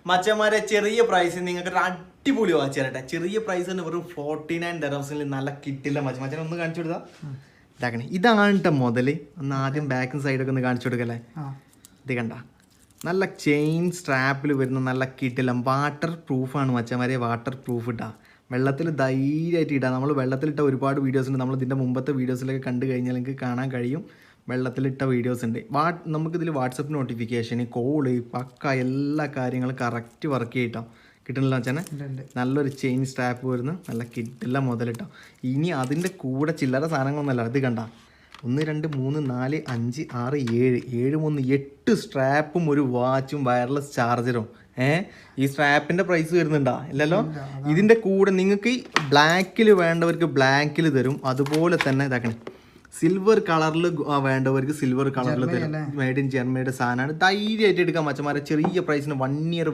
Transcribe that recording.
മച്ചന്മാരെ ചെറിയ പ്രൈസിൽ നിങ്ങൾക്ക് ഒരു അടിപൊളി വാച്ച് തരട്ടെ. ചെറിയ പ്രൈസിന് വെറും 49 dirhamsൽ നല്ല കിട്ടില്ല. മച്ചനെ ഒന്ന് കാണിച്ചു കൊടുത്താ ഇതാക്കണേ. ഇതാണ് മുതല്. ഒന്ന് ആദ്യം ബാക്കും സൈഡൊക്കെ ഒന്ന് കാണിച്ചു കൊടുക്കല്ലേ. ഇത് കണ്ട നല്ല ചെയിൻ സ്ട്രാപ്പിൽ വരുന്ന നല്ല കിട്ടില്ല. വാട്ടർ പ്രൂഫാണ് മച്ചന്മാരെ. വാട്ടർ പ്രൂഫ് ഇട്ടാ വെള്ളത്തിൽ ധൈര്യമായിട്ട് ഇടാം. നമ്മൾ വെള്ളത്തിലിട്ട ഒരുപാട് വീഡിയോസ് ഉണ്ട്. നമ്മൾ ഇതിൻ്റെ മുമ്പത്തെ വീഡിയോസിലൊക്കെ കണ്ടു കഴിഞ്ഞാൽ നിങ്ങൾക്ക് കാണാൻ കഴിയും. വെള്ളത്തിലിട്ട വീഡിയോസ് ഉണ്ട്. നമുക്കിതിൽ വാട്സപ്പ് നോട്ടിഫിക്കേഷൻ, കോള്, പക്ക എല്ലാ കാര്യങ്ങളും കറക്റ്റ് വർക്ക് ചെയ്തിട്ടോ. കിട്ടണില്ല മച്ചാനെ. നല്ലൊരു ചെയിൻ സ്ട്രാപ്പ് വരുന്നു. നല്ല കിട്ടില്ല മുതലിട്ടോ. ഇനി അതിൻ്റെ കൂടെ ചില്ലറ സാധനങ്ങളൊന്നുമല്ല. ഇത് കണ്ട 1 2 3 4 5 6 7 3 8 സ്ട്രാപ്പും ഒരു വാച്ചും വയർലെസ് ചാർജറും. ഈ സ്ട്രാപ്പിൻ്റെ പ്രൈസ് വരുന്നുണ്ടോ? ഇല്ലല്ലോ. ഇതിൻ്റെ കൂടെ നിങ്ങൾക്ക് ബ്ലാക്കിൽ വേണ്ടവർക്ക് ബ്ലാക്കിൽ തരും. അതുപോലെ തന്നെ ഇതാക്കണേ സിൽവർ കളറിൽ വേണ്ടവർക്ക് സിൽവർ കളറിൽ തരും. മെയ്ഡ് ഇൻ ജർമ്മനിയുടെ സാധനമാണ്. ധൈര്യമായിട്ട് എടുക്കാൻ മച്ചന്മാരെ. ചെറിയ പ്രൈസിന് 1 year